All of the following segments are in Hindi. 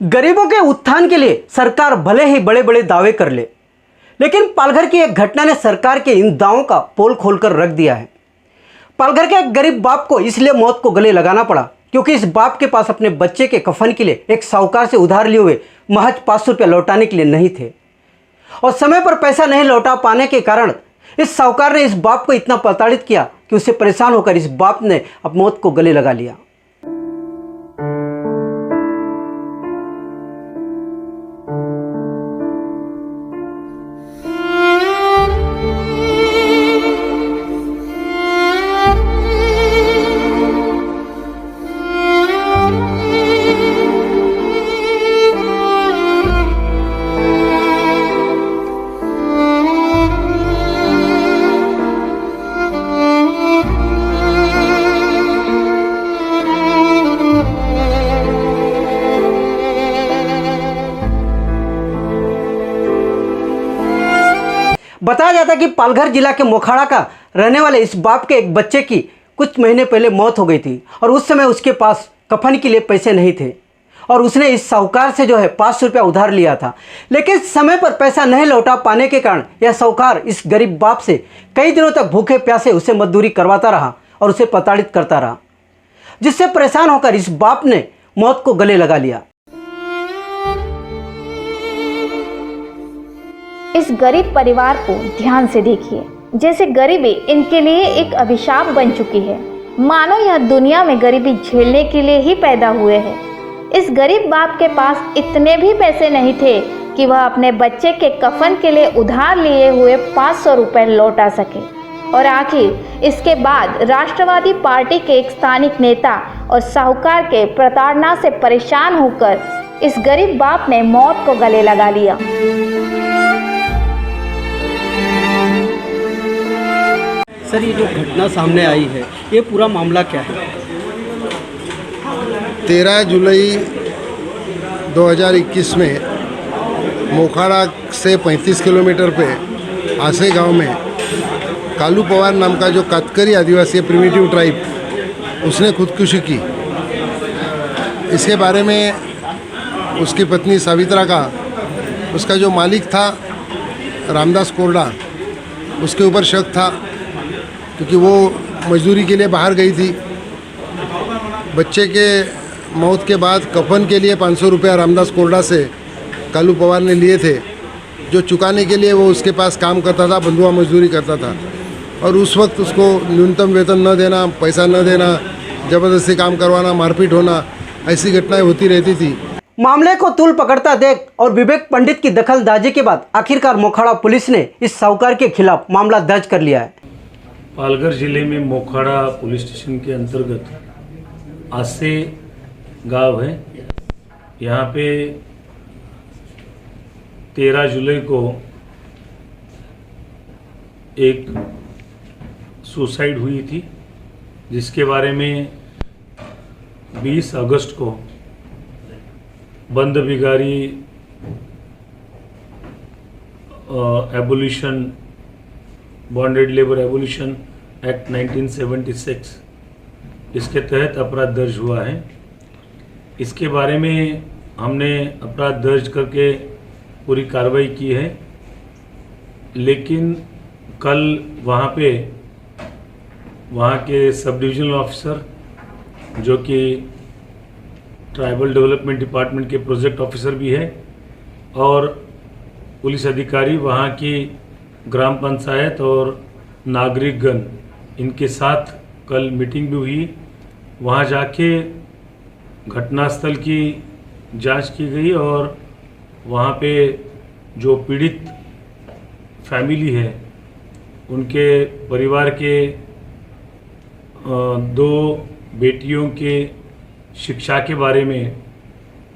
गरीबों के उत्थान के लिए सरकार भले ही बड़े बड़े दावे कर ले, लेकिन पालघर की एक घटना ने सरकार के इन दावों का पोल खोलकर रख दिया है। पालघर के एक गरीब बाप को इसलिए मौत को गले लगाना पड़ा क्योंकि इस बाप के पास अपने बच्चे के कफन के लिए एक साहूकार से उधार लिए हुए महज 500 रुपया लौटाने के लिए नहीं थे, और समय पर पैसा नहीं लौटा पाने के कारण इस साहूकार ने इस बाप को इतना प्रताड़ित किया कि उससे परेशान होकर इस बाप ने अब मौत को गले लगा लिया। बताया जाता है कि पालघर जिला के मोखाड़ा का रहने वाले इस बाप के एक बच्चे की कुछ महीने पहले मौत हो गई थी, और उस समय उसके पास कफन के लिए पैसे नहीं थे, और उसने इस साहूकार से जो है 500 रुपया उधार लिया था। लेकिन समय पर पैसा नहीं लौटा पाने के कारण यह साहूकार इस गरीब बाप से कई दिनों तक भूखे प्यासे उसे मजदूरी करवाता रहा और उसे प्रताड़ित करता रहा, जिससे परेशान होकर इस बाप ने मौत को गले लगा लिया। इस गरीब परिवार को ध्यान से देखिए, जैसे गरीबी इनके लिए एक अभिशाप बन चुकी है। मानो यह दुनिया में गरीबी झेलने के लिए ही पैदा हुए हैं। इस गरीब बाप के पास इतने भी पैसे नहीं थे कि वह अपने बच्चे के कफन के लिए उधार लिए हुए 500 रुपये लौटा सके, और आखिर इसके बाद राष्ट्रवादी पार्टी के एक स्थानिक नेता और साहूकार के प्रताड़ना से परेशान होकर इस गरीब बाप ने मौत को गले लगा लिया। सर, ये जो घटना सामने आई है, ये पूरा मामला क्या है? 13 जुलाई 2021 में मोखाड़ा से 35 किलोमीटर पे आसे गांव में कालू पवार नाम का जो कातकरी आदिवासी प्रिमिटिव ट्राइब, उसने खुदकुशी की। इसके बारे में उसकी पत्नी सावित्रा का, उसका जो मालिक था रामदास कोरडा, उसके ऊपर शक था क्योंकि वो मजदूरी के लिए बाहर गई थी। बच्चे के मौत के बाद कफन के लिए 500 रुपया रामदास कोरडा से कालू पवार ने लिए थे, जो चुकाने के लिए वो उसके पास काम करता था, बंधुआ मजदूरी करता था, और उस वक्त उसको न्यूनतम वेतन न देना, पैसा न देना, ज़बरदस्ती काम करवाना, मारपीट होना, ऐसी घटनाएं होती रहती थी। मामले को तूल पकड़ता देख और विवेक पंडित की दखलंदाजी के बाद आखिरकार मोखाड़ा पुलिस ने इस साहूकार के खिलाफ मामला दर्ज कर लिया है। पालघर जिले में मोखाड़ा पुलिस स्टेशन के अंतर्गत आसे गांव है। यहाँ पे 13 जुलाई को एक सुसाइड हुई थी, जिसके बारे में 20 अगस्त को बंद बिगारी abolition bonded labour abolition act 1976, इसके तहत अपराध दर्ज हुआ है। इसके बारे में हमने अपराध दर्ज करके पूरी कार्रवाई की है, लेकिन कल वहाँ के सब डिविजनल ऑफिसर, जो कि ट्राइबल डेवलपमेंट डिपार्टमेंट के प्रोजेक्ट ऑफिसर भी है, और पुलिस अधिकारी, वहाँ की ग्राम पंचायत और नागरिकगण, इनके साथ कल मीटिंग भी हुई। वहाँ जाके घटनास्थल की जांच की गई, और वहाँ पे जो पीड़ित फैमिली है, उनके परिवार के 2 बेटियों के शिक्षा के बारे में,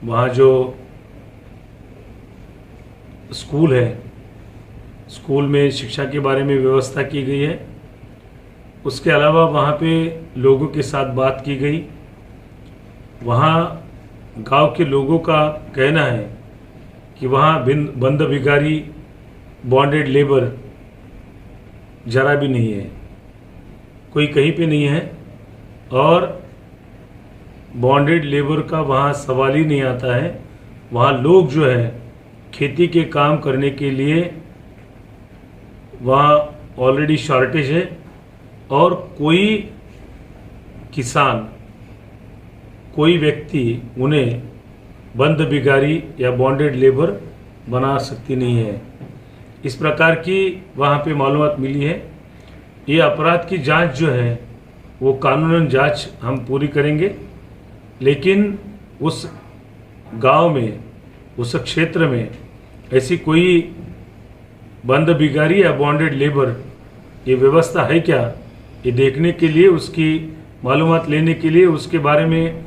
वहाँ जो स्कूल है, स्कूल में शिक्षा के बारे में व्यवस्था की गई है। उसके अलावा वहाँ पे लोगों के साथ बात की गई। वहाँ गांव के लोगों का कहना है कि वहाँ बंद भिखारी बॉन्डेड लेबर जरा भी नहीं है, कोई कहीं पे नहीं है, और बॉन्डेड लेबर का वहाँ सवाल ही नहीं आता है। वहाँ लोग जो है खेती के काम करने के लिए वहाँ ऑलरेडी शॉर्टेज है और कोई किसान, कोई व्यक्ति उन्हें बंद बिगारी या बॉन्डेड लेबर बना सकती नहीं है। इस प्रकार की वहाँ पे मालूमात मिली है। ये अपराध की जांच जो है वो कानूनन जांच हम पूरी करेंगे, लेकिन उस गांव में, उस क्षेत्र में ऐसी कोई बंद बिगारी या बॉन्डेड लेबर ये व्यवस्था है क्या, ये देखने के लिए, उसकी मालूमात लेने के लिए, उसके बारे में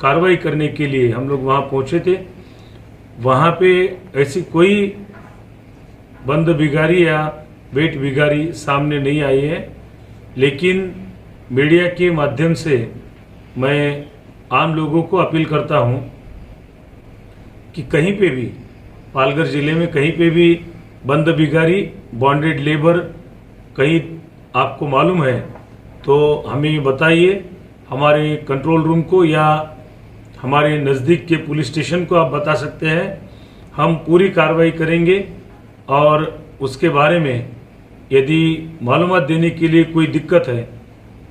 कार्रवाई करने के लिए हम लोग वहाँ पहुँचे थे। वहाँ पे ऐसी कोई बंद बिगारी या वेट बिगारी सामने नहीं आई है, लेकिन मीडिया के माध्यम से मैं आम लोगों को अपील करता हूँ कि कहीं पे भी, पालघर ज़िले में कहीं पे भी बंद बिगारी, बॉन्डेड लेबर कहीं आपको मालूम है तो हमें बताइए। हमारे कंट्रोल रूम को या हमारे नज़दीक के पुलिस स्टेशन को आप बता सकते हैं। हम पूरी कार्रवाई करेंगे और उसके बारे में यदि मालूमात देने के लिए कोई दिक्कत है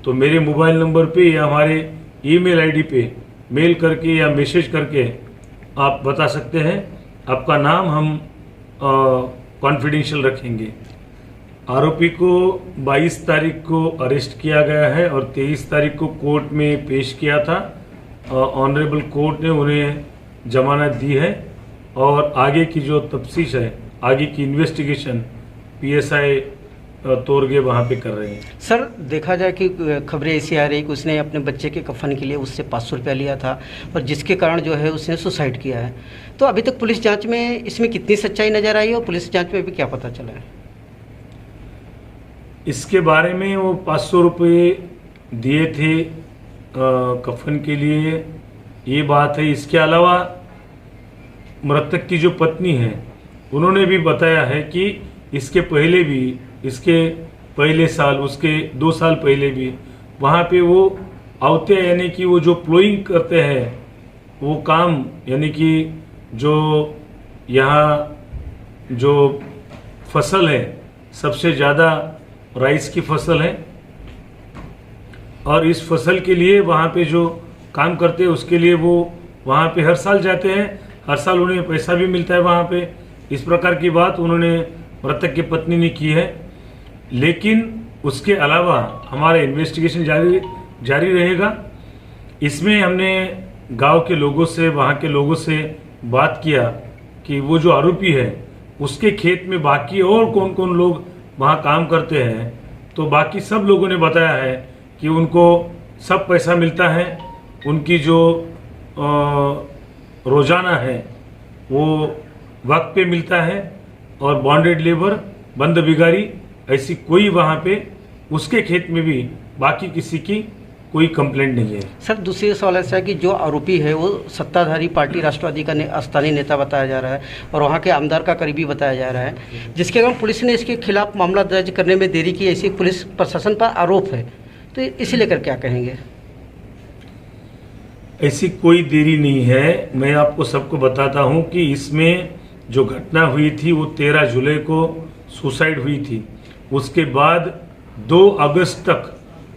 तो मेरे मोबाइल नंबर पे या हमारे ईमेल आईडी पे मेल करके या मैसेज करके आप बता सकते हैं। आपका नाम हम कॉन्फिडेंशियल रखेंगे। आरोपी को 22 तारीख को अरेस्ट किया गया है और 23 तारीख को कोर्ट में पेश किया था। ऑनरेबल कोर्ट ने उन्हें जमानत दी है और आगे की जो तफ्तीश है, आगे की इन्वेस्टिगेशन पीएसआई तोरगे वहाँ पे कर रहे हैं। सर, देखा जाए कि खबरें ऐसी आ रही कि उसने अपने बच्चे के कफन के लिए उससे 500 रुपया लिया था और जिसके कारण जो है उसने सुसाइड किया है। तो अभी तक पुलिस जांच में इसमें कितनी सच्चाई नज़र आई और पुलिस जांच में भी क्या पता चला है? इसके बारे में वो 500 रुपये दिए थे कफन के लिए, ये बात है। इसके अलावा मृतक की जो पत्नी है उन्होंने भी बताया है कि इसके पहले भी, इसके पहले साल, उसके 2 साल पहले भी वहाँ पे वो आवते, यानी कि वो जो प्लोइंग करते हैं वो काम, यानी कि जो यहाँ जो फसल है सबसे ज़्यादा राइस की फसल है और इस फसल के लिए वहाँ पे जो काम करते हैं उसके लिए वो वहाँ पे हर साल जाते हैं, हर साल उन्हें पैसा भी मिलता है वहाँ पे। इस प्रकार की बात उन्होंने मृतक की पत्नी ने की है। लेकिन उसके अलावा हमारा इन्वेस्टिगेशन जारी रहेगा। इसमें हमने गांव के लोगों से, वहाँ के लोगों से बात किया कि वो जो आरोपी है उसके खेत में बाकी और कौन कौन लोग वहाँ काम करते हैं। तो बाकी सब लोगों ने बताया है कि उनको सब पैसा मिलता है, उनकी जो रोज़ाना है वो वक्त पे मिलता है और बॉन्डेड लेबर, बंद बिगारी ऐसी कोई वहाँ पे उसके खेत में भी बाकी किसी की कोई कंप्लेंट नहीं है। सर, दूसरी सवाल ऐसा है कि जो आरोपी है वो सत्ताधारी पार्टी राष्ट्रवादी का स्थानीय नेता बताया जा रहा है और वहाँ के आमदार का करीबी बताया जा रहा है, जिसके कारण पुलिस ने इसके खिलाफ मामला दर्ज करने में देरी की, ऐसी पुलिस प्रशासन पर आरोप है। तो इसी लेकर क्या कहेंगे? ऐसी कोई देरी नहीं है। मैं आपको सबको बताता हूँ कि इसमें जो घटना हुई थी वो 13 जुलाई को सुसाइड हुई थी। उसके बाद 2 अगस्त तक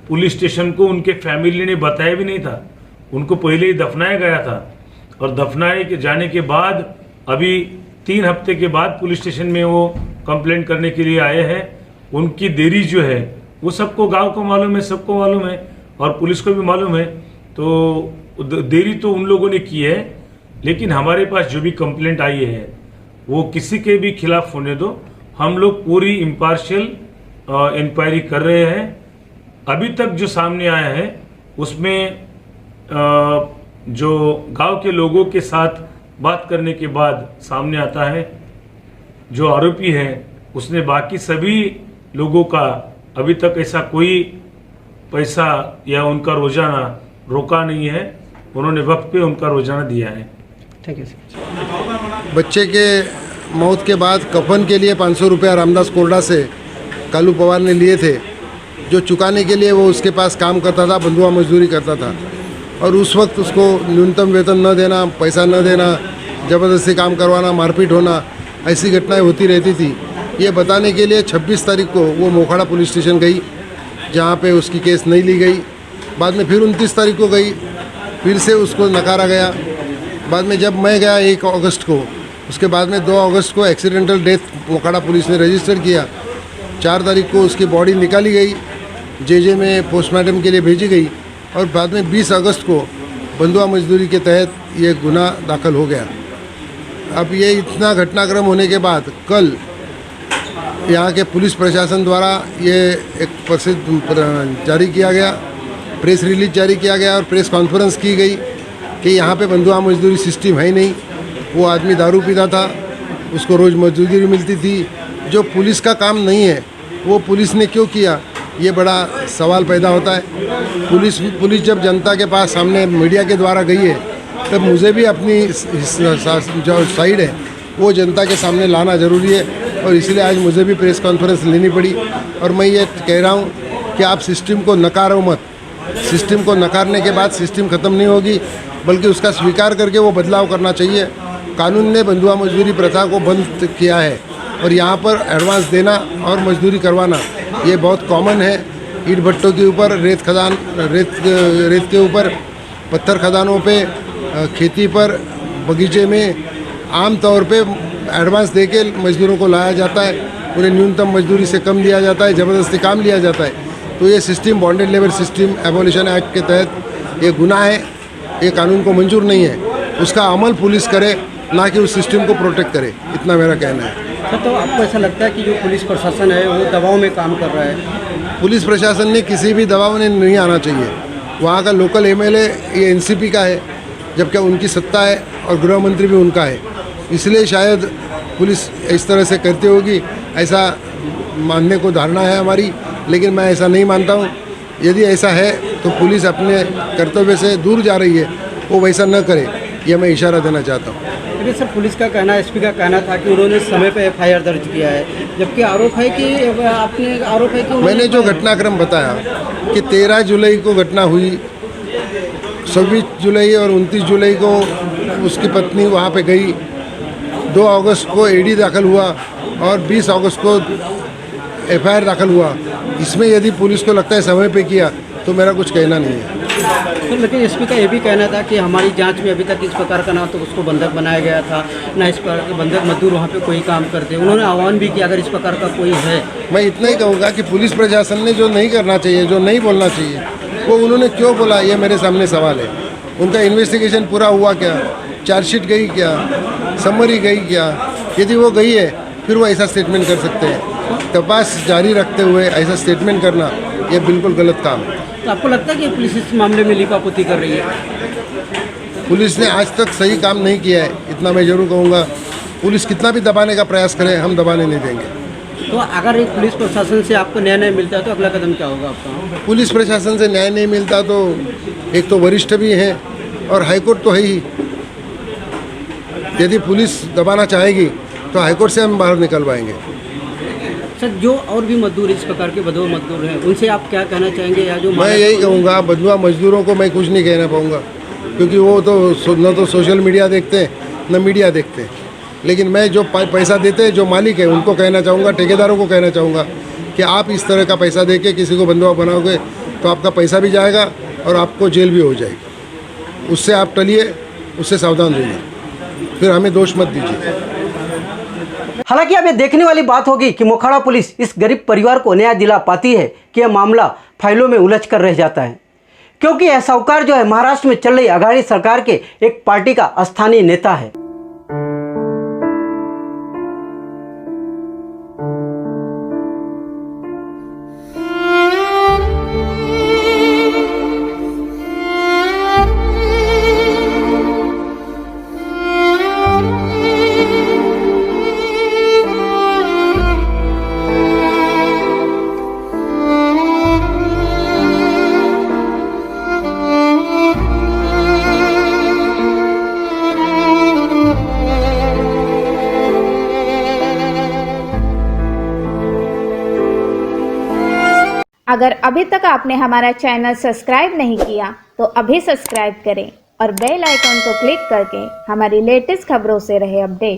पुलिस स्टेशन को उनके फैमिली ने बताया भी नहीं था। उनको पहले ही दफनाया गया था और दफनाए के जाने के बाद अभी 3 हफ्ते के बाद पुलिस स्टेशन में वो कंप्लेंट करने के लिए आए हैं। उनकी देरी जो है वो सबको, गांव को मालूम है, सबको मालूम है और पुलिस को भी मालूम है। तो देरी तो उन लोगों ने की है, लेकिन हमारे पास जो भी कंप्लेंट आई है वो किसी के भी खिलाफ होने दो, हम लोग पूरी इम्पार्शियल इंक्वायरी कर रहे हैं। अभी तक जो सामने आया है उसमें जो गांव के लोगों के साथ बात करने के बाद सामने आता है जो आरोपी है उसने बाकी सभी लोगों का अभी तक ऐसा कोई पैसा या उनका रोजाना रोका नहीं है। उन्होंने वक्त पे उनका रोजाना दिया है। Thank you sir. बच्चे के मौत के बाद कफन के लिए 500 रुपया रामदास कोरडा से कालू पवार ने लिए थे, जो चुकाने के लिए वो उसके पास काम करता था, बंधुआ मजदूरी करता था और उस वक्त उसको न्यूनतम वेतन न देना, पैसा न देना, ज़बरदस्ती काम करवाना, मारपीट होना, ऐसी घटनाएं होती रहती थी। ये बताने के लिए 26 तारीख को वो मोखाड़ा पुलिस स्टेशन गई, जहाँ पे उसकी केस नहीं ली गई। बाद में फिर 29 तारीख को गई, फिर से उसको नकारा गया। बाद में जब मैं गया 1 अगस्त को, उसके बाद में 2 अगस्त को एक्सीडेंटल डेथ मोखाड़ा पुलिस ने रजिस्टर किया। 4 तारीख को उसकी बॉडी निकाली गई, जेजे में पोस्टमार्टम के लिए भेजी गई, और बाद में 20 अगस्त को बंधुआ मजदूरी के तहत ये गुनाह दाखिल हो गया। अब ये इतना घटनाक्रम होने के बाद कल यहाँ के पुलिस प्रशासन द्वारा ये एक प्रसिद्ध जारी किया गया, प्रेस रिलीज जारी किया गया और प्रेस कॉन्फ्रेंस की गई कि यहाँ पे बंधुआ मजदूरी सिस्टम है ही नहीं। वो आदमी दारू पीता था, उसको रोज़ मजदूरी मिलती थी। जो पुलिस का काम नहीं है वो पुलिस ने क्यों किया, ये बड़ा सवाल पैदा होता है। पुलिस जब जनता के पास सामने मीडिया के द्वारा गई है, तब मुझे भी अपनी जो साइड है वो जनता के सामने लाना ज़रूरी है, और इसलिए आज मुझे भी प्रेस कॉन्फ्रेंस लेनी पड़ी। और मैं ये कह रहा हूँ कि आप सिस्टम को नकारो मत। सिस्टम को नकारने के बाद सिस्टम ख़त्म नहीं होगी, बल्कि उसका स्वीकार करके वो बदलाव करना चाहिए। कानून ने बंधुआ मजदूरी प्रथा को बंद किया है, और यहाँ पर एडवांस देना और मजदूरी करवाना ये बहुत कॉमन है। ईंट भट्टों के ऊपर, रेत के ऊपर, पत्थर खदानों पे, खेती पर, बगीचे में आम तौर पे एडवांस देके मजदूरों को लाया जाता है। उन्हें न्यूनतम मजदूरी से कम दिया जाता है, ज़बरदस्ती काम लिया जाता है। तो ये system bonded labour system abolition act के तहत ये गुनाह है, ये कानून को मंजूर नहीं है। उसका अमल पुलिस करे, ना कि उस सिस्टम को प्रोटेक्ट करे, इतना मेरा कहना है। सर, तो आपको ऐसा लगता है कि जो पुलिस प्रशासन है वो दबाव में काम कर रहा है? पुलिस प्रशासन ने किसी भी दबाव में नहीं आना चाहिए। वहाँ का लोकल एमएलए ये एनसीपी का है, जबकि उनकी सत्ता है और गृह मंत्री भी उनका है। इसलिए शायद पुलिस इस तरह से करती होगी, ऐसा मानने को धारणा है हमारी, लेकिन मैं ऐसा नहीं मानता हूँ। यदि ऐसा है तो पुलिस अपने कर्तव्य से दूर जा रही है, वो वैसा न करे, यह मैं इशारा देना चाहता हूँ। लेकिन सर, पुलिस का कहना, एसपी का कहना था कि उन्होंने समय पर एफआईआर दर्ज किया है, जबकि आरोप है कि मैंने जो घटनाक्रम बताया कि 13 जुलाई को घटना हुई, 26 जुलाई और 29 जुलाई को उसकी पत्नी वहाँ पे गई, 2 अगस्त को एडी दाखिल हुआ और 20 अगस्त को एफआईआर दाखिल हुआ। इसमें यदि पुलिस को लगता है समय पे किया तो मेरा कुछ कहना नहीं है। तो लेकिन एसपी का ये भी कहना था कि हमारी जांच में अभी तक इस प्रकार का ना तो उसको बंधक बनाया गया था, ना इस प्रकार के बंधक मजदूर वहाँ पे कोई काम करते। उन्होंने आह्वान भी किया अगर इस प्रकार का कोई है। मैं इतना ही कहूँगा कि पुलिस प्रशासन ने जो नहीं करना चाहिए, जो नहीं बोलना चाहिए, वो उन्होंने क्यों बोला, ये मेरे सामने सवाल है। उनका इन्वेस्टिगेशन पूरा हुआ क्या, चार्जशीट गई क्या, समरी गई क्या? यदि वो गई है फिर वो ऐसा स्टेटमेंट कर सकते हैं। तपास जारी रखते हुए ऐसा स्टेटमेंट करना ये बिल्कुल गलत काम है। तो आपको लगता है कि पुलिस इस मामले में लीपापोती कर रही है? पुलिस ने आज तक सही काम नहीं किया है, इतना मैं जरूर कहूँगा। पुलिस कितना भी दबाने का प्रयास करे, हम दबाने नहीं देंगे। तो अगर एक पुलिस प्रशासन से आपको न्याय नहीं मिलता है तो अगला कदम क्या होगा आपका? पुलिस प्रशासन से न्याय नहीं मिलता तो एक तो वरिष्ठ भी हैं और हाईकोर्ट तो है ही। यदि पुलिस दबाना चाहेगी तो हाईकोर्ट से हम बाहर निकलवाएंगे। सर, जो और भी मजदूर इस प्रकार के बंधुआ मजदूर हैं उनसे आप क्या कहना चाहेंगे? या जो मैं यही कहूँगा, बंधुआ मजदूरों को मैं कुछ नहीं कहना पाऊँगा, क्योंकि वो तो न तो सोशल मीडिया देखते हैं न मीडिया देखते हैं। लेकिन मैं जो पैसा देते हैं, जो मालिक है, उनको कहना चाहूँगा, ठेकेदारों को कहना चाहूँगा कि आप इस तरह का पैसा दे के किसी को बंधुआ बनाओगे तो आपका पैसा भी जाएगा और आपको जेल भी हो जाएगी। उससे आप टलिए, उससे सावधान रहिए, फिर हमें दोष मत दीजिए। हालांकि अब ये देखने वाली बात होगी कि मोखाड़ा पुलिस इस गरीब परिवार को न्याय दिला पाती है कि यह मामला फाइलों में उलझ कर रह जाता है, क्योंकि यह साहूकार जो है महाराष्ट्र में चल रही आघाड़ी सरकार के एक पार्टी का स्थानीय नेता है। अगर अभी तक आपने हमारा चैनल सब्सक्राइब नहीं किया तो अभी सब्सक्राइब करें और बेल आइकॉन को क्लिक करके हमारी लेटेस्ट खबरों से रहे अपडेट।